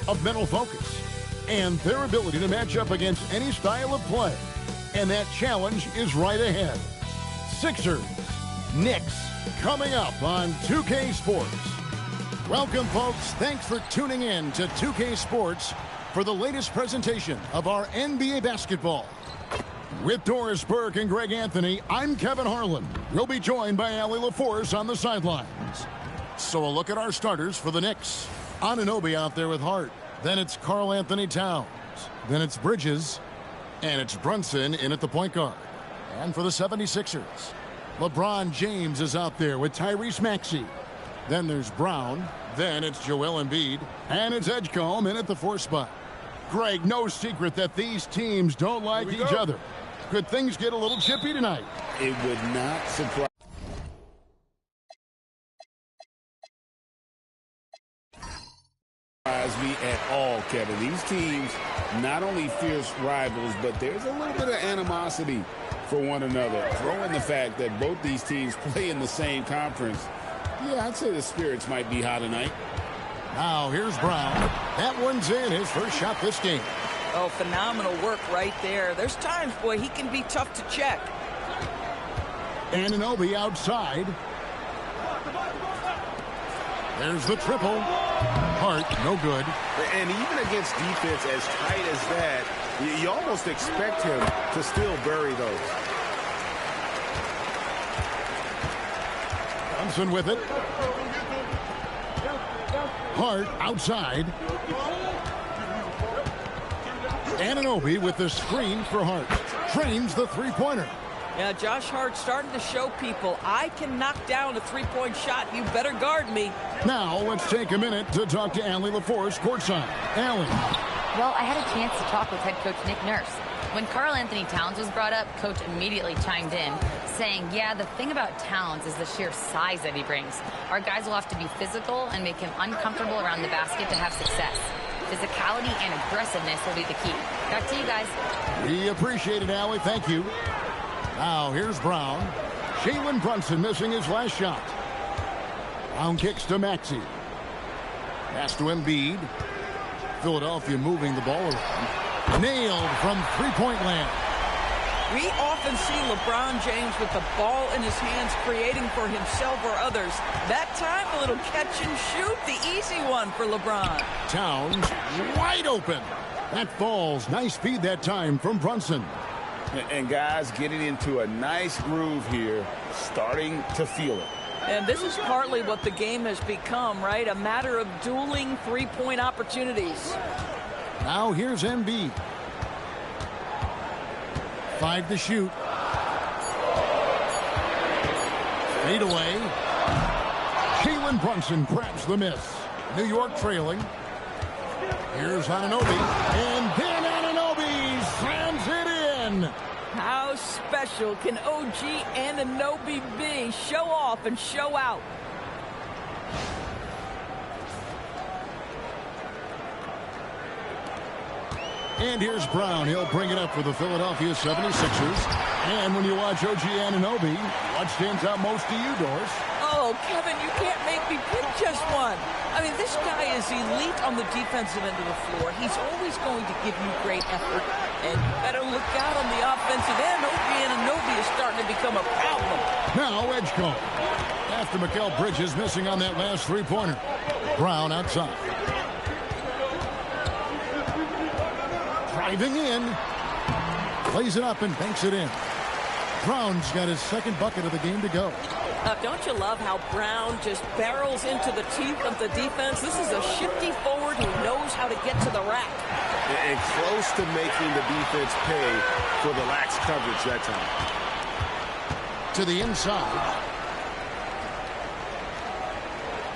of mental focus, and their ability to match up against any style of play. And that challenge is right ahead. Sixers, Knicks, coming up on 2K Sports. Welcome, folks. Thanks for tuning in to 2K Sports for the latest presentation of our NBA basketball. With Doris Burke and Greg Anthony, I'm Kevin Harlan. We'll be joined by Allie LaForce on the sidelines. So a look at our starters for the Knicks. Anunoby out there with Hart. Then it's Karl Anthony Towns. Then it's Bridges. And it's Brunson in at the point guard. And for the 76ers, LeBron James is out there with Tyrese Maxey. Then there's Brown. Then it's Joel Embiid. And it's Edgecombe in at the 4 spot. Greg, no secret that these teams don't like each other. Could things get a little chippy tonight? It would not surprise me at all, Kevin. These teams not only fierce rivals, but there's a little bit of animosity for one another. Throw in the fact that both these teams play in the same conference. Yeah, I'd say the spirits might be high tonight. Now here's Brown. That one's in, his first shot this game. Oh, phenomenal work right there. There's times, boy, he can be tough to check. Anunoby outside. There's the triple. Hart, no good. And even against defense as tight as that, you almost expect him to still bury those. Thompson with it. Hart outside. Anunoby with the screen for Hart. Trains the three-pointer. Yeah, Josh Hart starting to show people, I can knock down a three-point shot. You better guard me. Now let's take a minute to talk to Allie LaForce courtside. Allie. Well, I had a chance to talk with head coach Nick Nurse. When Karl Anthony Towns was brought up, coach immediately chimed in, saying, yeah, the thing about Towns is the sheer size that he brings. Our guys will have to be physical and make him uncomfortable around the basket to have success. Physicality and aggressiveness will be the key. Back to you guys. We appreciate it, Allie. Thank you. Now here's Brown. Jalen Brunson missing his last shot. Brown kicks to Maxey. Pass to Embiid. Philadelphia moving the ball around. Nailed from three-point land. We often see LeBron James with the ball in his hands creating for himself or others. That time, a little catch and shoot, the easy one for LeBron. Towns wide open. That falls. Nice feed that time from Brunson. And guys getting into a nice groove here, starting to feel it. And this is partly what the game has become, right? A matter of dueling three-point opportunities. Now here's Embiid. 5 to shoot. Fade away. Jalen Brunson grabs the miss. New York trailing. Here's Anunoby. And then Anunoby slams it in. How special can OG Anunoby be? Show off and show out. And here's Brown. He'll bring it up for the Philadelphia 76ers. And when you watch OG Anunoby, what stands out most to you, Doris? Oh, Kevin, you can't make me pick just one. I mean, this guy is elite on the defensive end of the floor. He's always going to give you great effort. And you better look out on the offensive end. OG Anunoby is starting to become a problem. Now Edgecombe. After Mikal Bridges missing on that last three-pointer. Brown outside. Driving in. Plays it up and banks it in. Brown's got his second bucket of the game to go. Don't you love how Brown just barrels into the teeth of the defense? This is a shifty forward who knows how to get to the rack. And close to making the defense pay for the lax coverage that time. To the inside.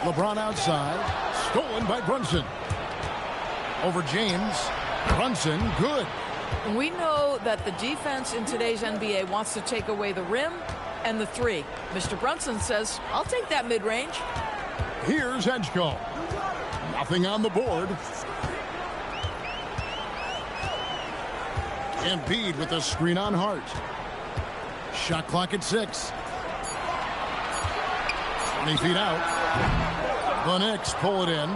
LeBron outside. Stolen by Brunson. Over James. Brunson, good. We know that the defense in today's NBA wants to take away the rim and the three. Mr. Brunson says, I'll take that mid-range. Here's Edgecombe. Nothing on the board. Embiid with a screen on Hart. Shot clock at 6. 20 feet out. The Knicks pull it in.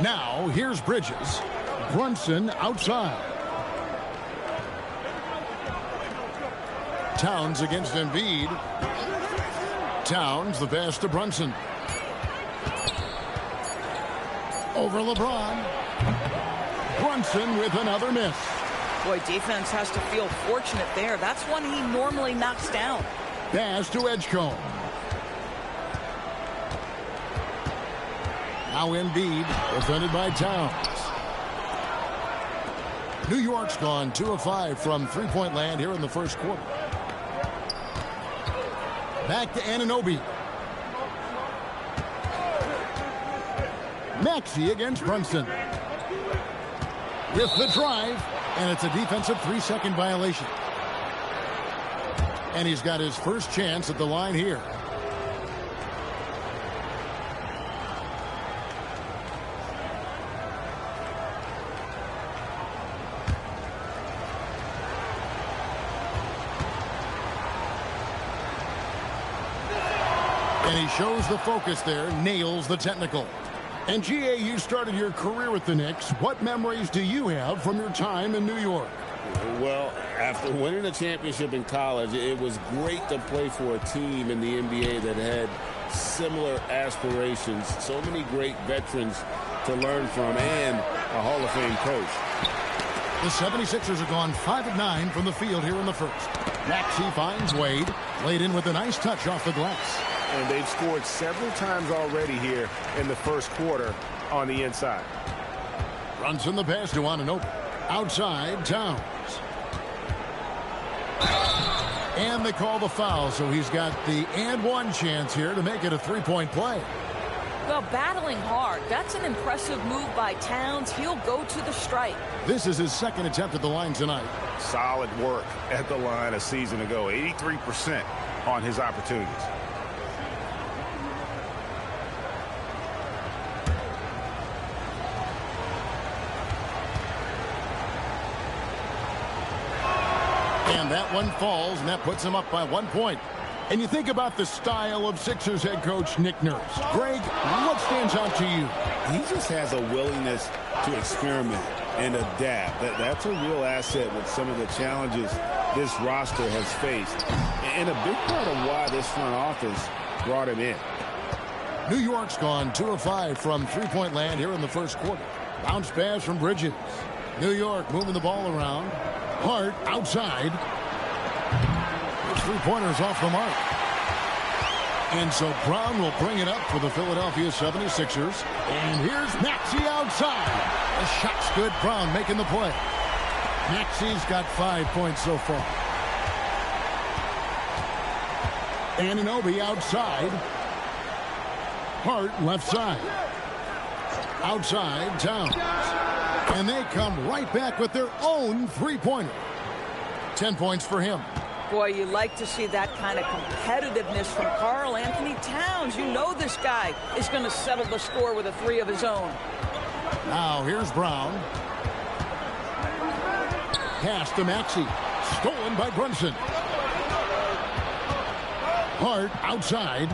Now, here's Bridges. Brunson outside. Towns against Embiid. Towns, the pass to Brunson. Over LeBron. Brunson with another miss. Boy, defense has to feel fortunate there. That's one he normally knocks down. Pass to Edgecombe. Now Embiid, defended by Towns. New York's gone 2 of 5 from three-point land here in the first quarter. Back to Anunoby. Maxey against Brunson. With the drive, and it's a defensive 3-second violation. And he's got his first chance at the line here. And he shows the focus there, nails the technical. And G.A., you started your career with the Knicks. What memories do you have from your time in New York? Well, after winning a championship in college, it was great to play for a team in the NBA that had similar aspirations. So many great veterans to learn from and a Hall of Fame coach. The 76ers are gone 5 of 9 from the field here in the first. Maxey finds Wade. Laid in with a nice touch off the glass. And they've scored several times already here in the first quarter on the inside. Brunson the pass to Anunoby. Outside, Towns. And they call the foul, so he's got the and one chance here to make it a three-point play. Well, battling hard. That's an impressive move by Towns. He'll go to the strike. This is his second attempt at the line tonight. Solid work at the line a season ago. 83% on his opportunities. And that one falls, and that puts him up by 1 point. And you think about the style of Sixers head coach Nick Nurse. Greg, what stands out to you? He just has a willingness to experiment and adapt. That's a real asset with some of the challenges this roster has faced. And a big part of why this front office brought him in. New York's gone 2 of 5 from three-point land here in the first quarter. Bounce pass from Bridges. New York moving the ball around. Hart outside. His three-pointers off the mark. And so Brown will bring it up for the Philadelphia 76ers. And here's Maxey outside. The shot's good. Brown making the play. Maxey's got 5 points so far. Anunoby outside. Hart left side. Outside, Towns. And they come right back with their own three-pointer. 10 points for him. Boy, you like to see that kind of competitiveness from Karl Anthony Towns. You know this guy is going to settle the score with a three of his own. Now here's Brown. Pass to Maxey. Stolen by Brunson. Hart outside.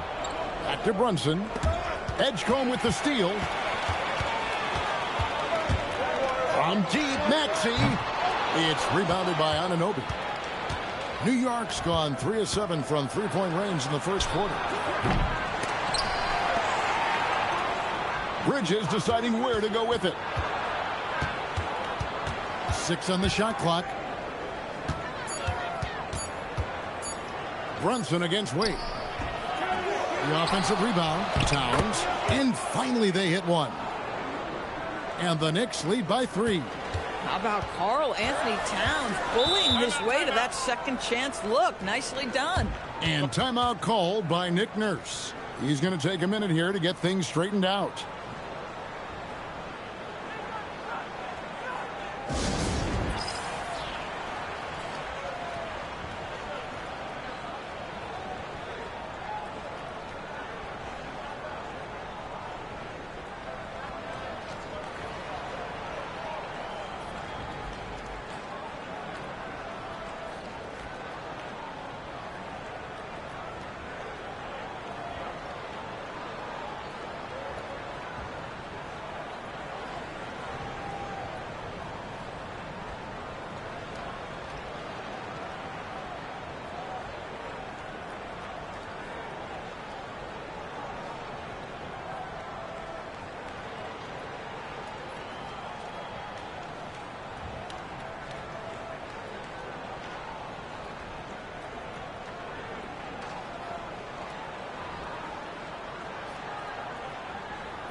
Back to Brunson. Edgecombe with the steal. From deep, Maxey. It's rebounded by Anunoby. New York's gone 3 of 7 from three-point range in the first quarter. Bridges deciding where to go with it. 6 on the shot clock. Brunson against Wade. The offensive rebound, Towns. And finally they hit one. And the Knicks lead by 3. How about Karl Anthony Towns bullying his way to that second chance look? Nicely done. And timeout called by Nick Nurse. He's going to take a minute here to get things straightened out.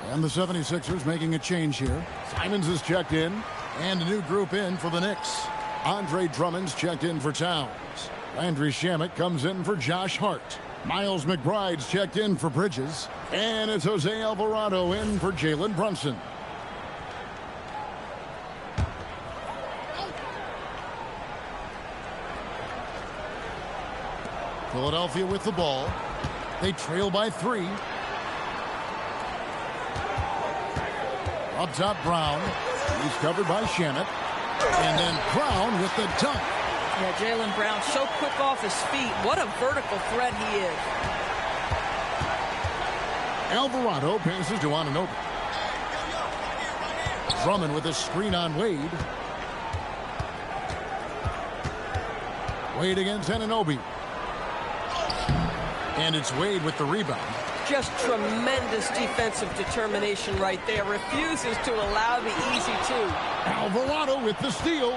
And the 76ers making a change here. Simons is checked in. And a new group in for the Knicks. Andre Drummond's checked in for Towns. Landry Shamet comes in for Josh Hart. Miles McBride's checked in for Bridges. And it's Jose Alvarado in for Jalen Brunson. Philadelphia with the ball. They trail by 3. Up top, Brown. He's covered by Shamet. And then Brown with the dunk. Yeah, Jaylen Brown so quick off his feet. What a vertical threat he is. Alvarado passes to Anunoby. Drummond with a screen on Wade. Wade against Anunoby. And it's Wade with the rebound. Just tremendous defensive determination right there. Refuses to allow the easy two. Alvarado with the steal.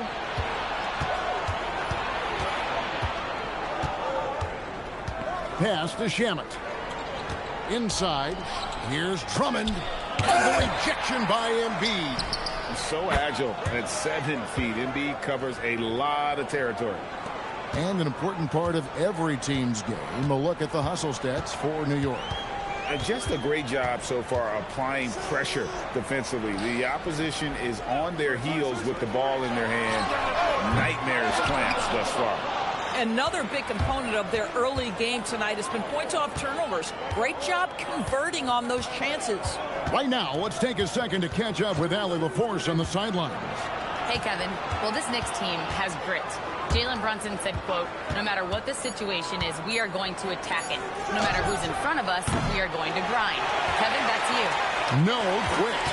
Pass to Shamet. Inside. Here's Drummond. And the rejection by Embiid. He's so agile at 7 feet. Embiid covers a lot of territory. And an important part of every team's game, a look at the hustle stats for New York. Just a great job so far applying pressure defensively. The opposition is on their heels with the ball in their hand. Nightmares clamps thus far. Another big component of their early game tonight has been points off turnovers. Great job converting on those chances. Right now, let's take a second to catch up with Allie LaForce on the sidelines. Hey, Kevin. Well, this Knicks team has grit. Jalen Brunson said, quote, no matter what the situation is, we are going to attack it. No matter who's in front of us, we are going to grind. Kevin, back to you. No quit.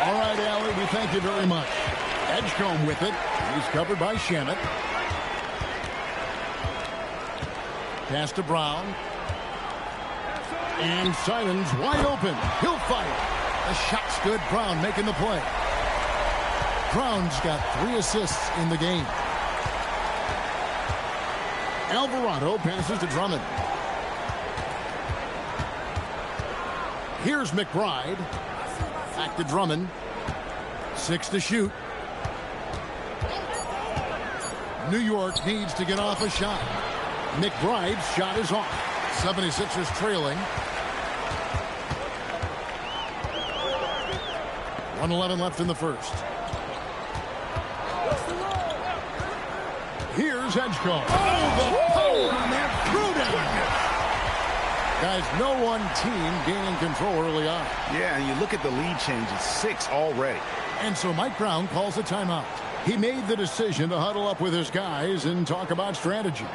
All right, Allie, we thank you very much. Edgecombe with it. He's covered by Shamet. Pass to Brown. And Simons wide open. He'll fire. The shot's good. Brown making the play. Brown's got 3 assists in the game. Alvarado passes to Drummond. Here's McBride. Back to Drummond. 6 to shoot. New York needs to get off a shot. McBride's shot is off. 76ers trailing. 1:11 left in the first. Here's Edgecombe. Oh, the power on that threw down. Guys, no one team gaining control early on. Yeah, and you look at the lead change. It's 6 already. And so Mike Brown calls a timeout. He made the decision to huddle up with his guys and talk about strategy.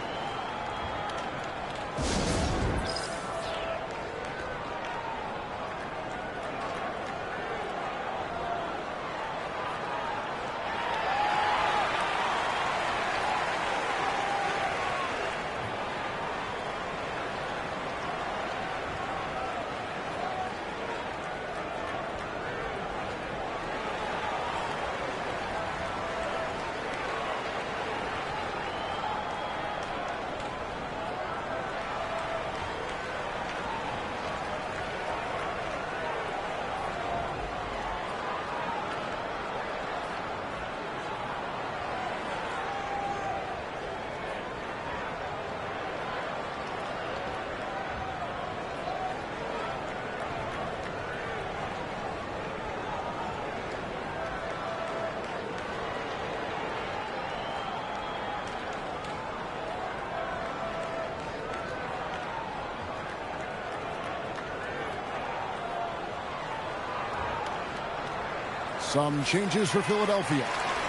Some changes for Philadelphia.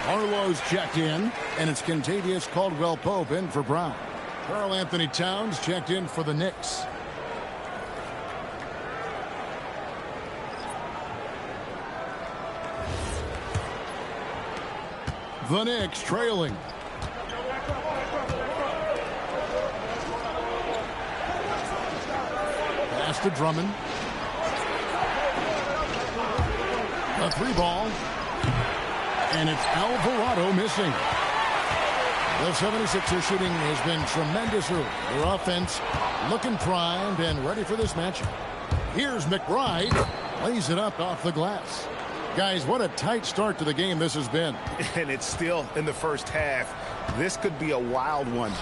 Arlo's checked in, and it's Kentavious Caldwell-Pope in for Brown. Karl Anthony Towns checked in for the Knicks. The Knicks trailing. Pass to Drummond. A 3-ball. And it's Alvarado missing. The 76ers shooting has been tremendous early. Their offense looking primed and ready for this matchup. Here's McBride. Lays it up off the glass. Guys, what a tight start to the game this has been. And it's still in the first half. This could be a wild one.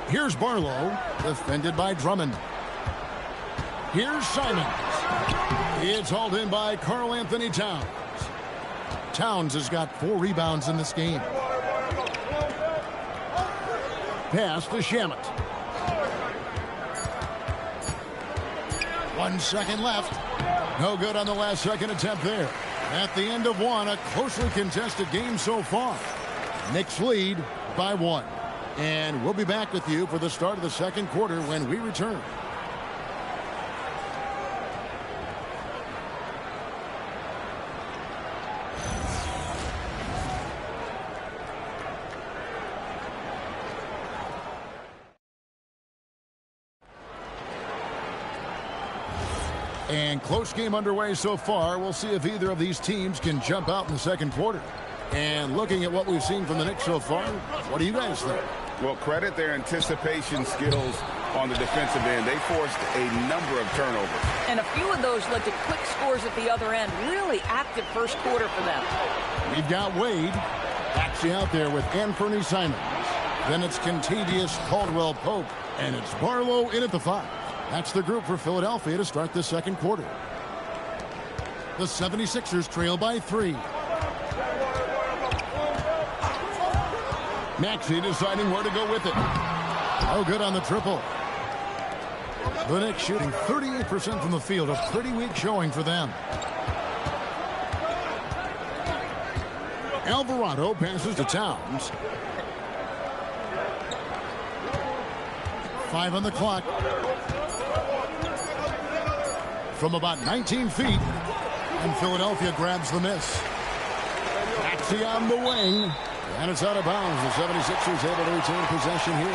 Here's Barlow, defended by Drummond. Here's Simons. It's hauled in by Karl-Anthony Towns. Towns has got 4 rebounds in this game. Pass to Shamet. 1 second left. No good on the last second attempt there. At the end of one, a closely contested game so far. Knicks lead by 1. And we'll be back with you for the start of the second quarter when we return. And close game underway so far. We'll see if either of these teams can jump out in the second quarter. And looking at what we've seen from the Knicks so far, what do you guys think? Well, credit their anticipation skills on the defensive end. They forced a number of turnovers. And a few of those led to quick scores at the other end. Really active first quarter for them. We've got Wade actually out there with Anthony Simons. Then it's Contavious Caldwell-Pope. And it's Barlow in at the 5. That's the group for Philadelphia to start the second quarter. The 76ers trail by 3. Maxey deciding where to go with it. Oh, good on the triple. The Knicks shooting 38% from the field. A pretty weak showing for them. Alvarado passes to Towns. 5 on the clock. From about 19 feet. And Philadelphia grabs the miss. Maxey on the wing. And it's out of bounds. The 76ers able to retain possession here.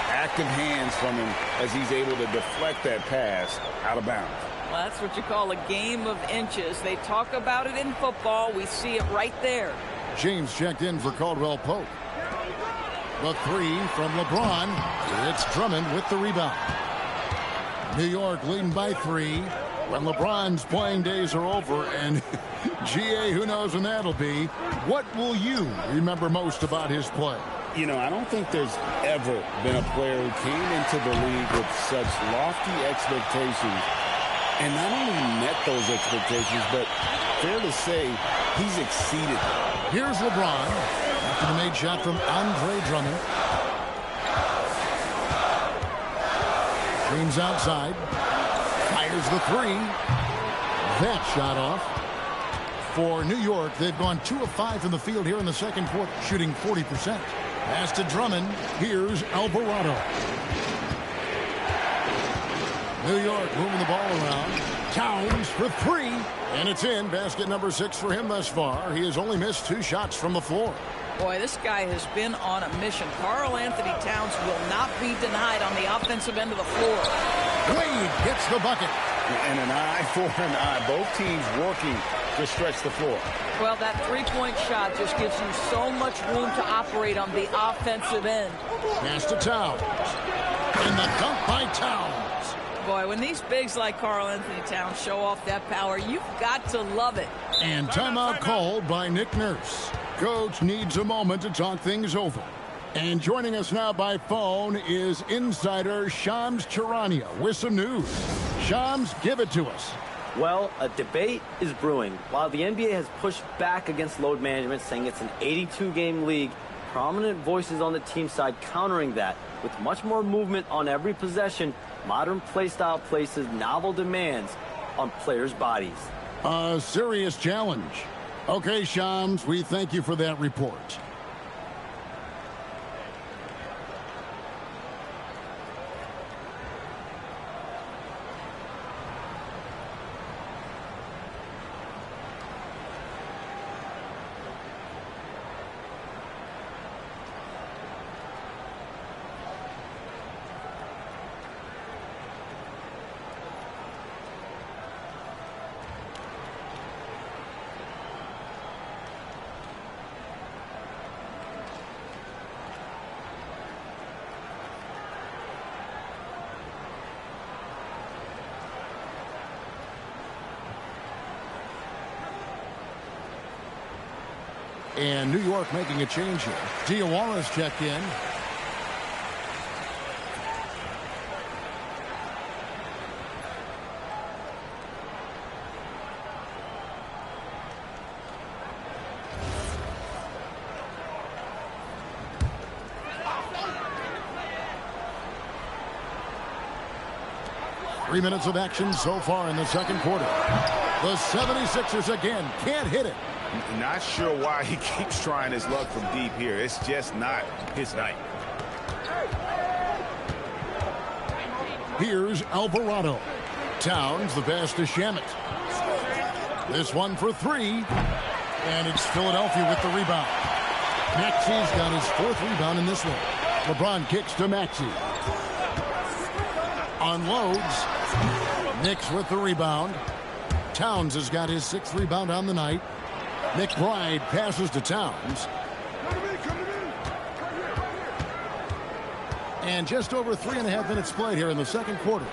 Active hands from him as he's able to deflect that pass out of bounds. Well, that's what you call a game of inches. They talk about it in football. We see it right there. James checked in for Caldwell-Pope. The 3 from LeBron. It's Drummond with the rebound. New York leading by 3. When LeBron's playing days are over, and GA, who knows when that'll be. What will you remember most about his play? You know, I don't think there's ever been a player who came into the league with such lofty expectations and not only met those expectations, but fair to say, he's exceeded them. Here's LeBron after the made shot from Andre Drummond. James outside. Fires the 3. That shot off. For New York, they've gone 2 of 5 from the field here in the second quarter, shooting 40%. Pass to Drummond. Here's Alvarado. New York moving the ball around. Towns for 3. And it's in. Basket number 6 for him thus far. He has only missed 2 shots from the floor. Boy, this guy has been on a mission. Karl-Anthony Towns will not be denied on the offensive end of the floor. Wade gets the bucket. And an eye for an eye. Both teams working to stretch the floor. Well, that three-point shot just gives you so much room to operate on the offensive end. Pass to Towns. And the dunk by Towns. Boy, when these bigs like Karl-Anthony Towns show off that power, you've got to love it. And timeout called by Nick Nurse. Coach needs a moment to talk things over. And joining us now by phone is insider Shams Charania with some news. Shams, give it to us. Well, a debate is brewing. While the NBA has pushed back against load management, saying it's an 82-game league, prominent voices on the team side countering that. With much more movement on every possession, modern play style places novel demands on players' bodies. A serious challenge. Okay, Shams, we thank you for that report. And New York making a change here. Diawara's checked in. Three minutes of action so far in the second quarter. The 76ers again can't hit it. Not sure why he keeps trying his luck from deep here. It's just not his night. Here's Alvarado. Towns the pass to Shamet. This one for three. And it's Philadelphia with the rebound. Maxi's got his fourth rebound in this one. LeBron kicks to Maxi. Unloads. Knicks with the rebound. Towns has got his sixth rebound on the night. McBride passes to Towns. And just over 3.5 minutes played here in the second quarter.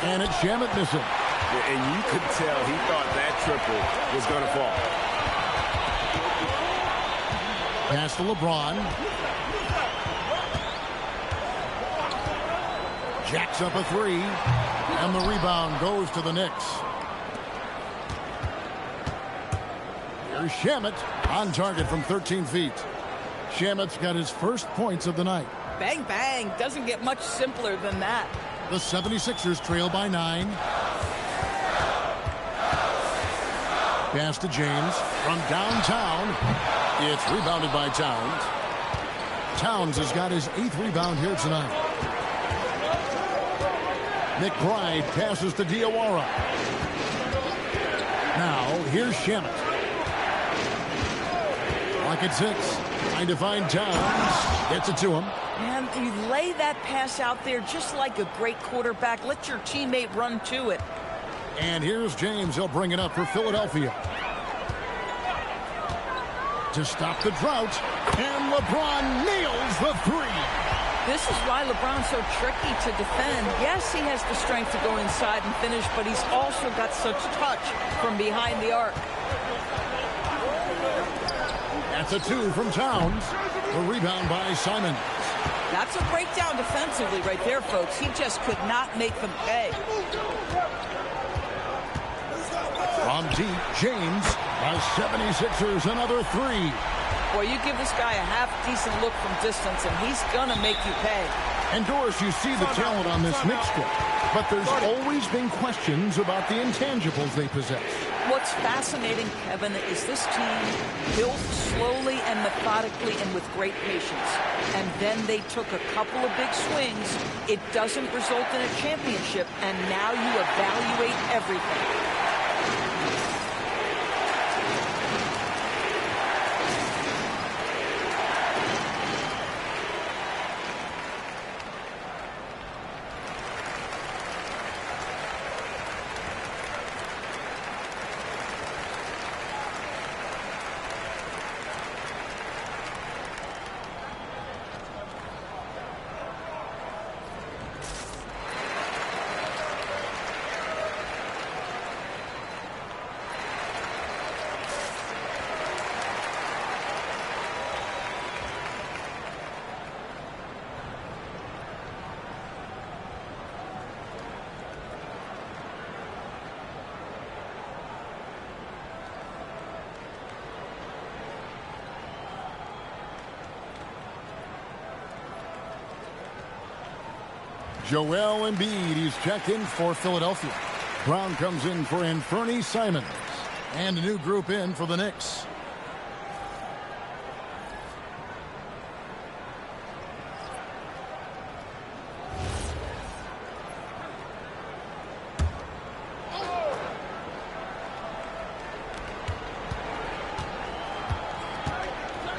And it's Shamet missing. And you could tell he thought that triple was going to fall. Pass to LeBron. Jacks up a three. And the rebound goes to the Knicks. Here's Shamet on target from 13 feet. Shamet's got his first points of the night. Bang, bang. Doesn't get much simpler than that. The 76ers trail by 9. Pass to James from downtown. It's rebounded by Towns. Towns has got his 8th rebound here tonight. McBride passes to Diawara. Now, here's Shamet. Clock at 6. Trying to find Towns. Gets it to him. And you lay that pass out there just like a great quarterback. Let your teammate run to it. And here's James. He'll bring it up for Philadelphia. To stop the drought. And LeBron nails the three. This is why LeBron's so tricky to defend. Yes, he has the strength to go inside and finish, but he's also got such touch from behind the arc. That's a 2 from Towns. The rebound by Simon. That's a breakdown defensively right there, folks. He just could not make them pay. From deep, James by 76ers, another 3. Boy, you give this guy a half-decent look from distance, and he's going to make you pay. And, Doris, you see the talent on this Knicks squad, but there's always been questions about the intangibles they possess. What's fascinating, Kevin, is this team built slowly and methodically and with great patience. And then they took a couple of big swings. It doesn't result in a championship, and now you evaluate everything. Joel Embiid, he's checked in for Philadelphia. Brown comes in for Anthony Simons. And a new group in for the Knicks.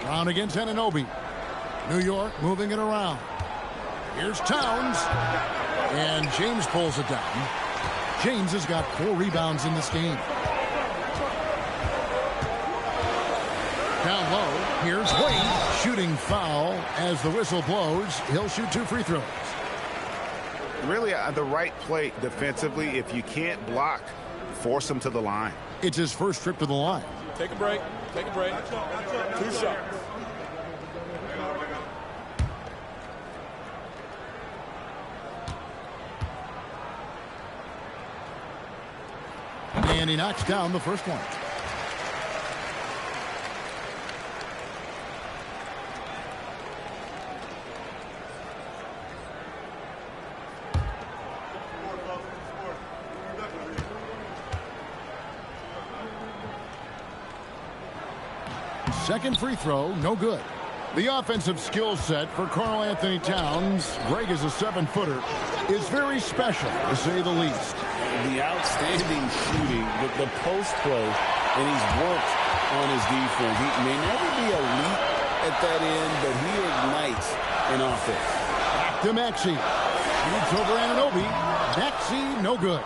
Brown against Anunoby. New York moving it around. Here's Towns. And James pulls it down. James has got 4 rebounds in this game. Down low. Here's Wade. Shooting foul as the whistle blows. He'll shoot 2 free throws. Really the right play defensively. If you can't block, force him to the line. It's his first trip to the line. Take a break. Take a break. 2 shots. And he knocks down the first one. Second free throw, no good. The offensive skill set for Karl Anthony Towns, Greg is a 7-footer, is very special, to say the least. The outstanding shooting, the post play, and he's worked on his defense. He may never be elite at that end, but he ignites an offense. Back to Maxey. Shoots over Anunoby. Maxey, no good.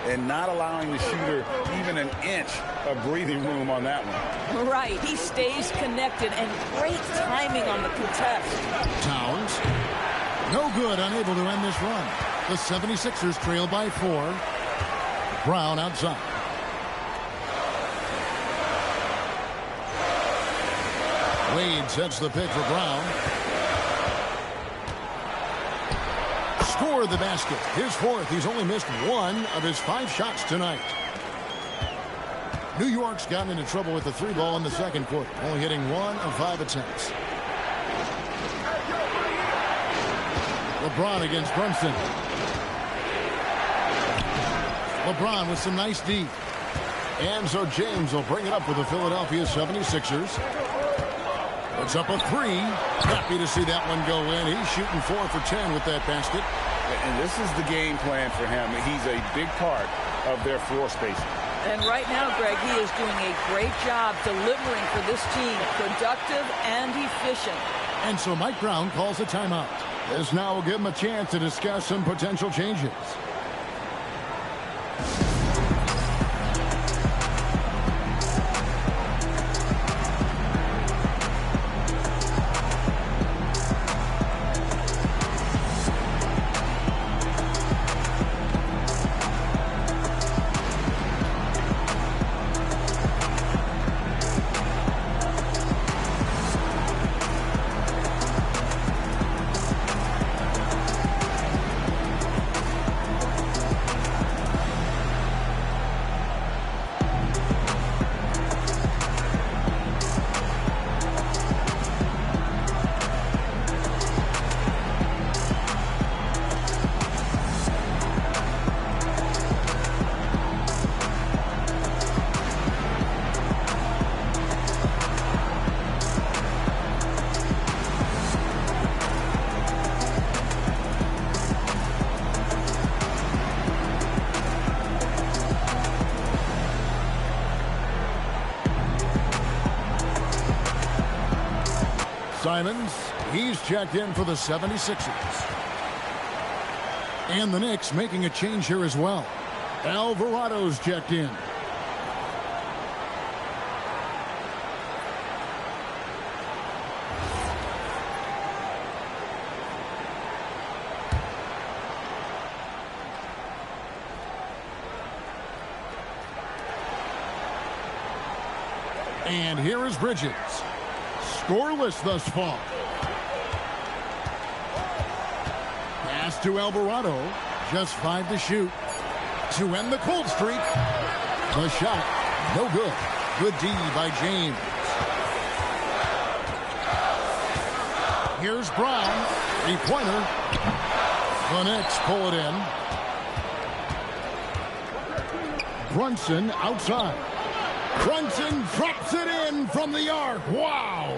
And not allowing the shooter even an inch of breathing room on that one. Right. He stays connected, and great timing on the contest. Towns. No good, unable to end this run. The 76ers trail by 4. Brown outside. Wade sets the pick for Brown. Scored the basket. His 4th. He's only missed 1 of his 5 shots tonight. New York's gotten into trouble with the 3 ball in the second quarter, only hitting 1 of 5 attempts. LeBron against Brunson. LeBron with some nice D. And so James will bring it up with the Philadelphia 76ers. It's up a 3. Happy to see that one go in. He's shooting 4 for 10 with that basket. And this is the game plan for him. He's a big part of their floor spacing. And right now, Greg, he is doing a great job delivering for this team. Productive and efficient. And so Mike Brown calls a timeout. This now will give him a chance to discuss some potential changes. Simons, he's checked in for the 76ers. And the Knicks making a change here as well. Alvarado's checked in. And here is Bridges. Scoreless thus far. Pass to Alvarado. Just 5 to shoot. To end the cold streak. The shot. No good. Good D by James. Here's Brown. 3-pointer. The Knicks pull it in. Brunson outside. Brunson drops it in from the arc. Wow.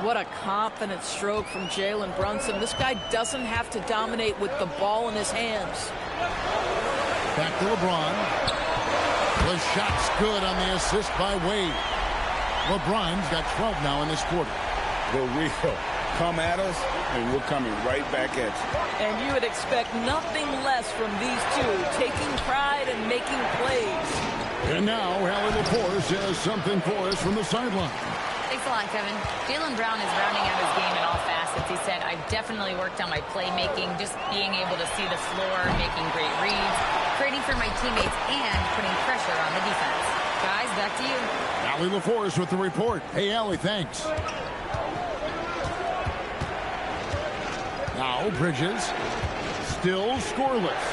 What a confident stroke from Jalen Brunson. This guy doesn't have to dominate with the ball in his hands. Back to LeBron. The shot's good on the assist by Wade. LeBron's got 12 now in this quarter. The real come at us, and we're coming right back at you. And you would expect nothing less from these two, taking pride and making plays. And now, Hallie Lepore says something for us from the sideline. Thanks a lot, Kevin. Jalen Brown is rounding out his game in all facets. He said, I've definitely worked on my playmaking, just being able to see the floor, making great reads, creating for my teammates, and putting pressure on the defense. Guys, back to you. Allie LaForce with the report. Hey, Allie, thanks. Now Bridges, still scoreless.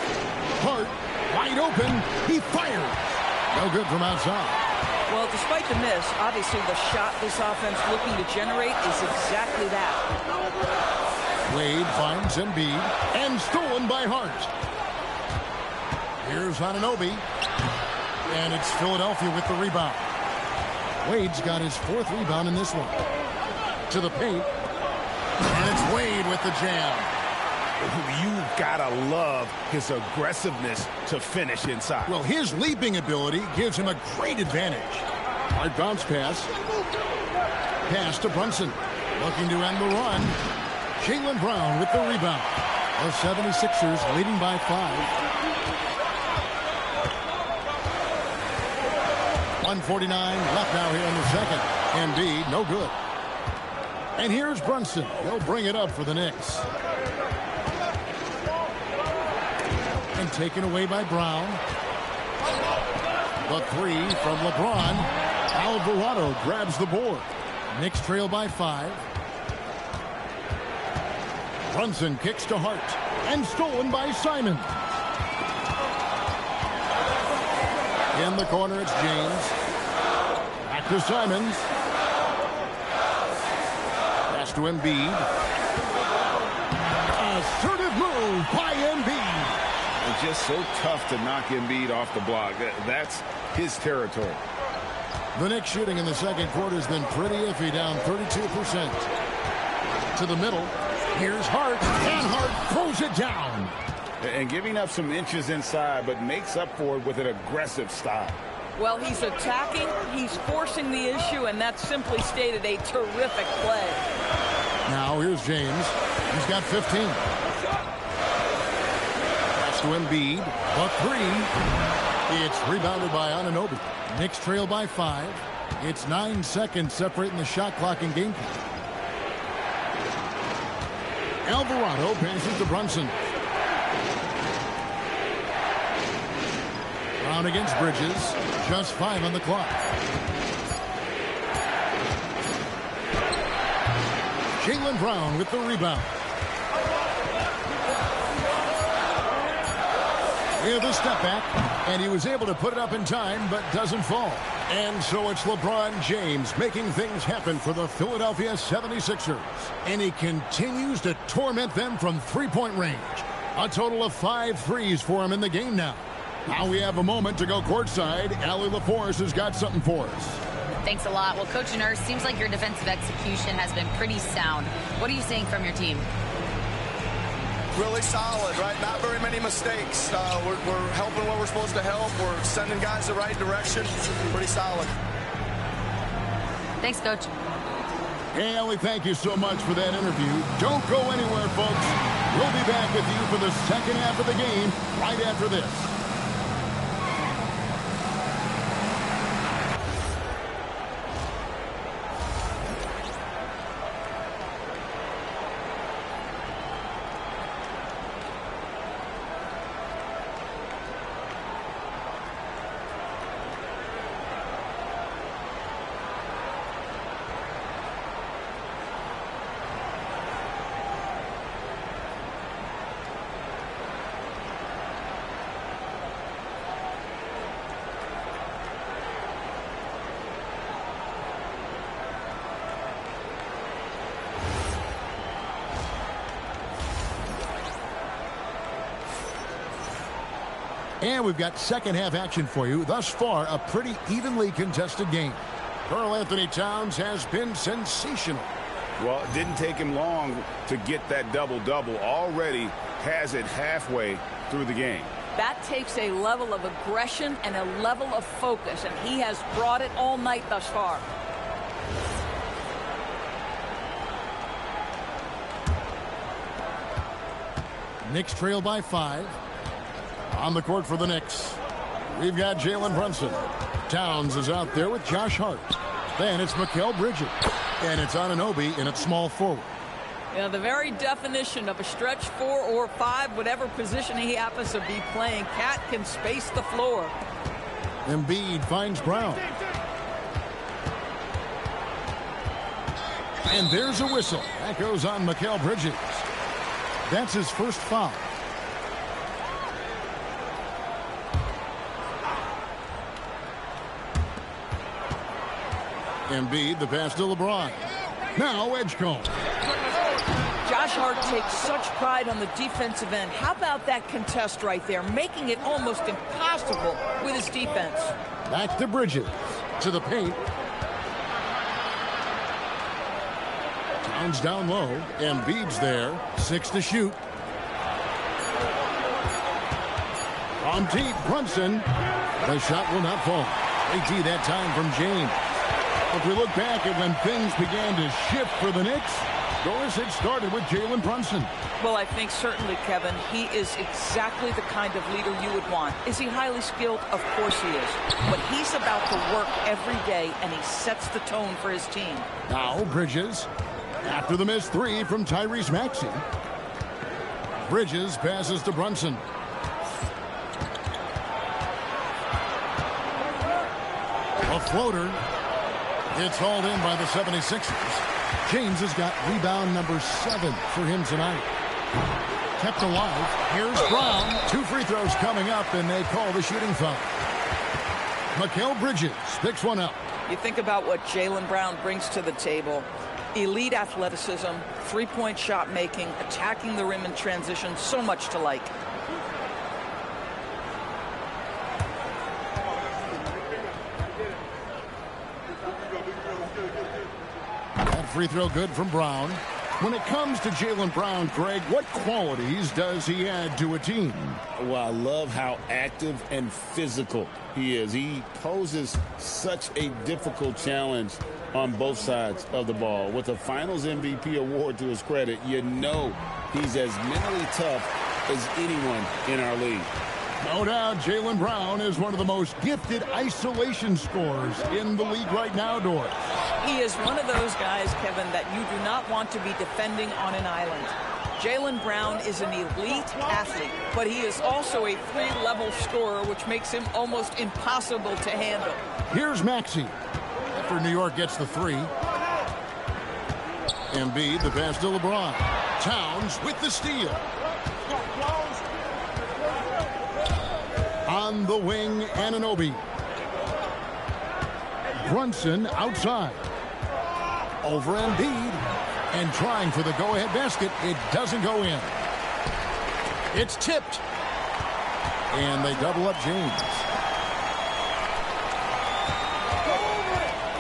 Hart, wide open. He fires. No good from outside. Well, despite the miss, obviously the shot this offense looking to generate is exactly that. Wade finds Embiid and stolen by Hart. Here's Anunoby. And it's Philadelphia with the rebound. Wade's got his 4th rebound in this one. To the paint. And it's Wade with the jam. You've got to love his aggressiveness to finish inside. Well, his leaping ability gives him a great advantage. Hard bounce pass. Pass to Brunson. Looking to end the run. Jaylen Brown with the rebound. The 76ers leading by 5. 1:49 left now here in the second. Embiid, no good. And here's Brunson. He'll bring it up for the Knicks. And taken away by Brown. The 3 from LeBron. Alvarado grabs the board. Knicks trail by 5. Brunson kicks to Hart. And stolen by Simon. In the corner, it's James. Back to Simons. Pass to Embiid. Assertive move by Embiid. It's just so tough to knock Embiid off the block. That's his territory. The Knicks shooting in the second quarter has been pretty iffy, down 32%. To the middle. Here's Hart. And Hart throws it down. And giving up some inches inside, but makes up for it with an aggressive style. Well, he's attacking, he's forcing the issue, and that's simply stated a terrific play. Now here's James. He's got 15. Pass to Embiid. The 3. It's rebounded by Anunoby. Knicks trail by 5. It's 9 seconds separating the shot clock and game clock. Alvarado passes to Brunson. Brown against Bridges. Just 5 on the clock. Jaylen Brown with the rebound. With a step back, and he was able to put it up in time, but doesn't fall. And so it's LeBron James making things happen for the Philadelphia 76ers. And he continues to torment them from three-point range. A total of 5 threes for him in the game now. Now we have a moment to go courtside. Allie LaForce has got something for us. Thanks a lot. Well, Coach Nurse, seems like your defensive execution has been pretty sound. What are you seeing from your team? Really solid, right? Not very many mistakes. We're helping where we're supposed to help. We're sending guys the right direction. Pretty solid. Thanks, Coach. Hey, Allie, thank you so much for that interview. Don't go anywhere, folks. We'll be back with you for the second half of the game right after this. And we've got second half action for you. Thus far, a pretty evenly contested game. Karl Anthony Towns has been sensational. Well, it didn't take him long to get that double-double. Already has it halfway through the game. That takes a level of aggression and a level of focus, and he has brought it all night thus far. Knicks trail by 5. On the court for the Knicks, we've got Jaylen Brunson. Towns is out there with Josh Hart. Then it's Mikal Bridges. And it's Anunoby in at small forward. You know, the very definition of a stretch 4 or 5, whatever position he happens to be playing, Cat can space the floor. Embiid finds Brown. And there's a whistle. That goes on Mikal Bridges. That's his first foul. Embiid, the pass to LeBron. Now Edgecombe. Josh Hart takes such pride on the defensive end. How about that contest right there, making it almost impossible with his defense. Back to Bridges. To the paint. Towns down low. Embiid's there. 6 to shoot. On deep, Brunson. The shot will not fall. AT that time from James. If we look back at when things began to shift for the Knicks, Doris, it started with Jalen Brunson. Well, I think certainly, Kevin, he is exactly the kind of leader you would want. Is he highly skilled? Of course he is. But he's about to work every day, and he sets the tone for his team. Now Bridges, after the missed 3 from Tyrese Maxey. Bridges passes to Brunson. A floater. It's hauled in by the 76ers. James has got rebound number 7 for him tonight. Kept alive. Here's Brown. 2 free throws coming up, and they call the shooting foul. Mikal Bridges picks one up. You think about what Jaylen Brown brings to the table. Elite athleticism, three-point shot making, attacking the rim in transition, so much to like. Free throw good from Brown. When it comes to Jaylen Brown, Greg, what qualities does he add to a team? Well, I love how active and physical he is. He poses such a difficult challenge on both sides of the ball. With a Finals MVP award to his credit, you know he's as mentally tough as anyone in our league. No doubt Jaylen Brown is one of the most gifted isolation scorers in the league right now, Doris. He is one of those guys, Kevin, that you do not want to be defending on an island. Jaylen Brown is an elite athlete, but he is also a 3-level scorer, which makes him almost impossible to handle. Here's Maxey. After New York gets the 3. Embiid, the pass to LeBron. Towns with the steal. On the wing, Anunoby. Brunson outside. Over Embiid. And trying for the go-ahead basket. It doesn't go in. It's tipped. And they double up James.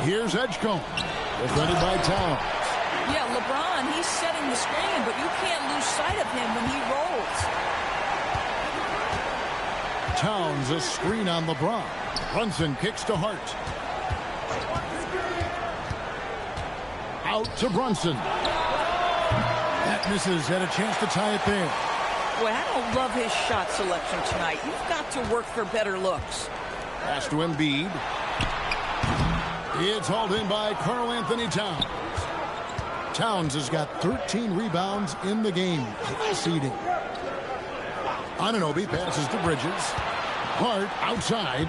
Here's Edgecombe. Defended by Towns. Yeah, LeBron, he's setting the screen, but you can't lose sight of him when he rolls. Towns, a screen on LeBron. Brunson kicks to Hart. Out to Brunson. That misses. Had a chance to tie it there. Boy, I don't love his shot selection tonight. You've got to work for better looks. Pass to Embiid. It's hauled in by Karl Anthony Towns. Towns has got 13 rebounds in the game. Class eating. Anunoby passes to Bridges. Hart outside.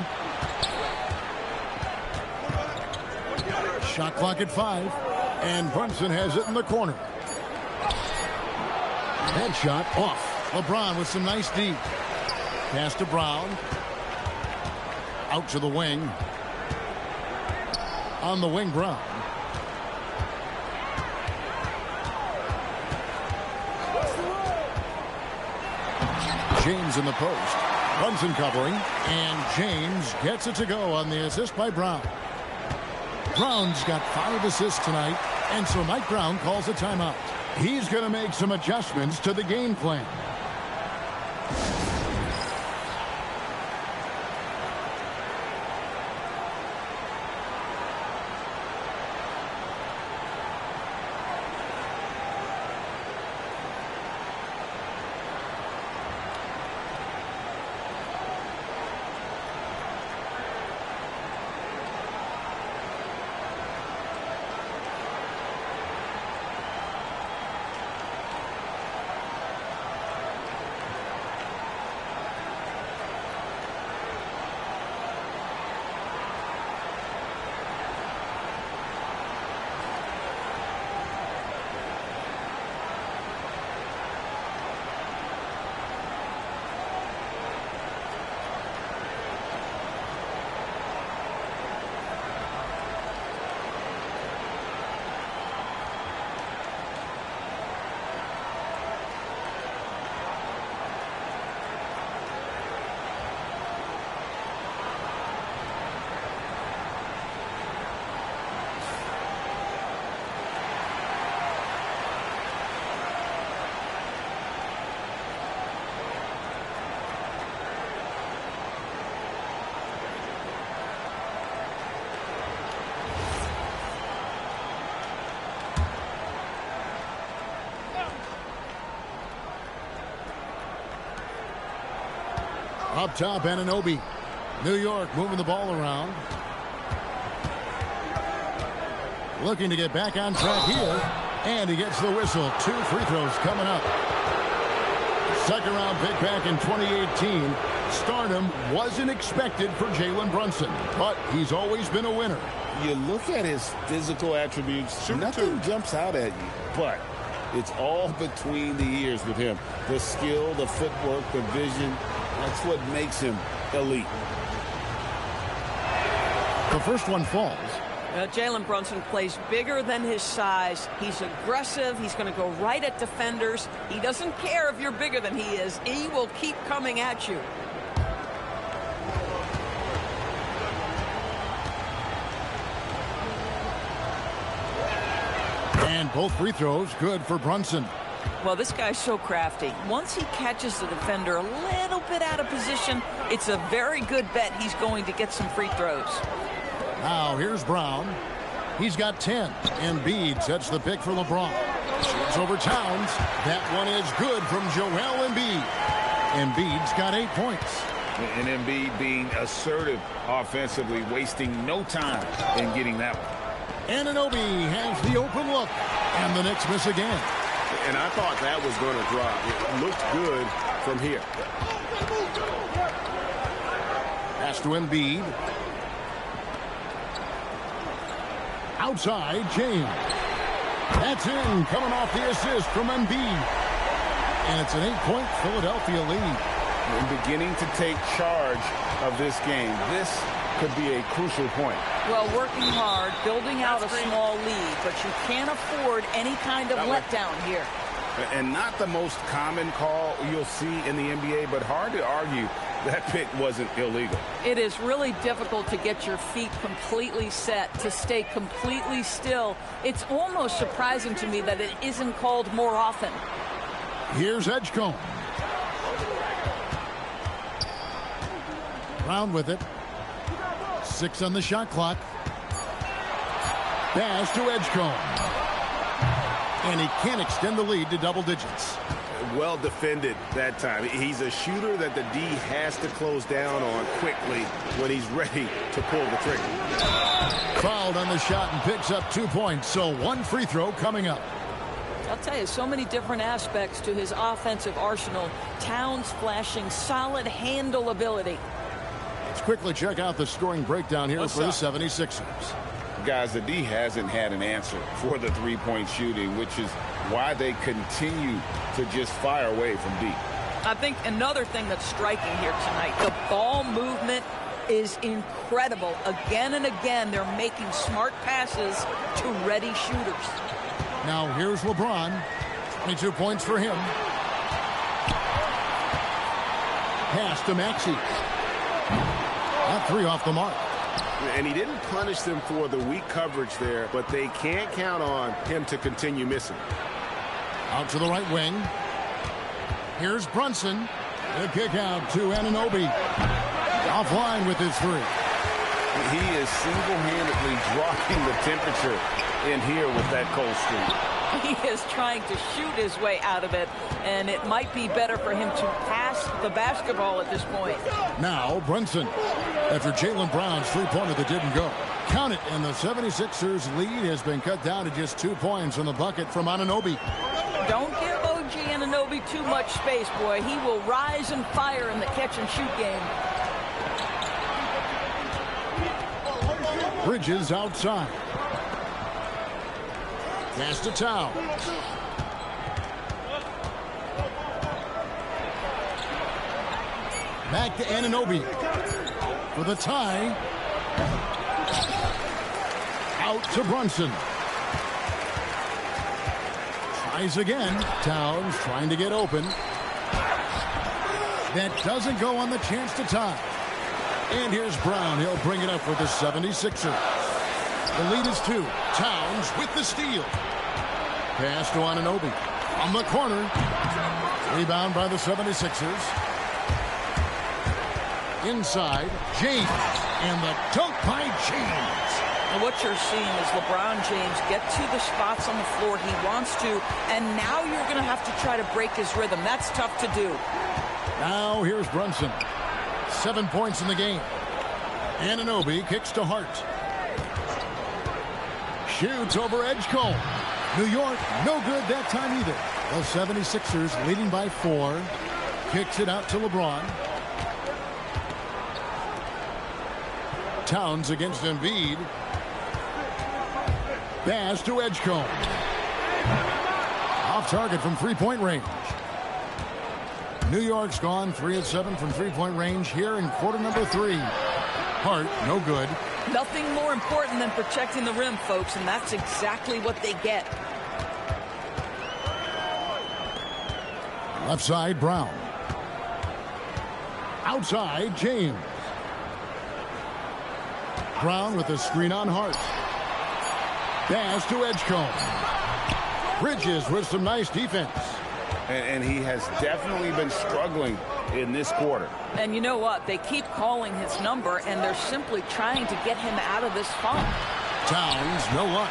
Shot clock at 5. And Brunson has it in the corner. Head shot off. LeBron with some nice D. Pass to Brown. Out to the wing. On the wing, Brown. James in the post. Brunson covering. And James gets it to go on the assist by Brown. Brown's got 5 assists tonight. And so Mike Brown calls a timeout. He's going to make some adjustments to the game plan. Up top, Anunoby. New York moving the ball around. Looking to get back on track here. And he gets the whistle. 2 free throws coming up. Second round pick back in 2018. Stardom wasn't expected for Jalen Brunson, but he's always been a winner. You look at his physical attributes, nothing jumps out at you, but it's all between the ears with him. The skill, the footwork, the vision, that's what makes him elite. The first one falls. Jalen Brunson plays bigger than his size. He's aggressive. He's going to go right at defenders. He doesn't care if you're bigger than he is. He will keep coming at you. And both free throws good for Brunson. Well, this guy's so crafty. Once he catches the defender a little bit out of position, it's a very good bet he's going to get some free throws. Now here's Brown. He's got 10. Embiid sets the pick for LeBron. Shoots over Towns. That one is good from Joel Embiid. Embiid's got 8 points. And Embiid being assertive offensively, wasting no time in getting that one. Anunoby has the open look. And the Knicks miss again. And I thought that was going to drop. It looked good from here. Pass to Embiid. Outside, James. That's in, coming off the assist from Embiid. And it's an 8-point Philadelphia lead. And beginning to take charge of this game. This could be a crucial point. Well, working hard, building out a small lead, but you can't afford any kind of letdown here. And not the most common call you'll see in the NBA, but hard to argue that pick wasn't illegal. It is really difficult to get your feet completely set, to stay completely still. It's almost surprising to me that it isn't called more often. Here's Edgecombe. Brown with it. 6 on the shot clock. Pass to Edgecombe. And he can't extend the lead to double digits. Well defended that time. He's a shooter that the D has to close down on quickly when he's ready to pull the trigger. Fouled on the shot and picks up 2 points, so 1 free throw coming up. I'll tell you, so many different aspects to his offensive arsenal. Towns flashing solid handle ability. Let's quickly check out the scoring breakdown here for the 76ers. Guys, the D hasn't had an answer for the three-point shooting, which is why they continue to just fire away from deep. I think another thing that's striking here tonight, the ball movement is incredible. Again and again, they're making smart passes to ready shooters. Now here's LeBron. 22 points for him. Pass to Maxey. That 3 off the mark. And he didn't punish them for the weak coverage there, but they can't count on him to continue missing. Out to the right wing. Here's Brunson. The kick out to Anunoby. Offline with his 3. He is single-handedly dropping the temperature in here with that cold streak. He is trying to shoot his way out of it, and it might be better for him to pass the basketball at this point. Now Brunson, after Jaylen Brown's 3-pointer that didn't go. Count it, and the 76ers lead has been cut down to just 2 points on the bucket from Anunoby. Don't give OG Anunoby too much space, boy. He will rise and fire in the catch-and-shoot game. Bridges outside. Pass to Towns. Back to Anunoby for the tie. Out to Brunson. Tries again. Towns trying to get open. That doesn't go on the chance to tie. And here's Brown. He'll bring it up for the 76ers. The lead is 2. Towns with the steal. Pass to Anunoby. On the corner. Rebound by the 76ers. Inside. James. And the dunk by James. And what you're seeing is LeBron James get to the spots on the floor he wants to, and now you're going to have to try to break his rhythm. That's tough to do. Now here's Brunson. 7 points in the game. Anunoby kicks to Hart. Shoots over Edgecombe. New York, no good that time either. The 76ers leading by 4. Kicks it out to LeBron. Towns against Embiid. Pass to Edgecombe. Off target from three-point range. New York's gone 3 of 7 from three-point range here in quarter number 3. Hart, no good. Nothing more important than protecting the rim, folks, and that's exactly what they get. Left side, Brown. Outside, James. Brown with a screen on Hart. Pass to Edgecombe. Bridges with some nice defense. And he has definitely been struggling in this quarter. And you know what? They keep calling his number, and they're simply trying to get him out of this funk. Towns, no luck.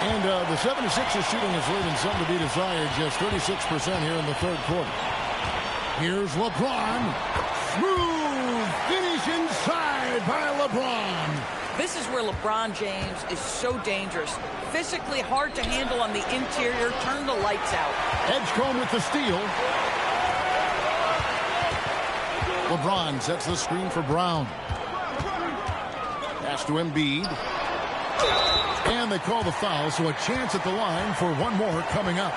And the 76ers shooting is leaving some to be desired, just 36% here in the third quarter. Here's LeBron. Smooth finish inside by LeBron. This is where LeBron James is so dangerous. Physically hard to handle on the interior. Turn the lights out. Edgecombe with the steal. LeBron sets the screen for Brown. Pass to Embiid. And they call the foul, so a chance at the line for one more coming up.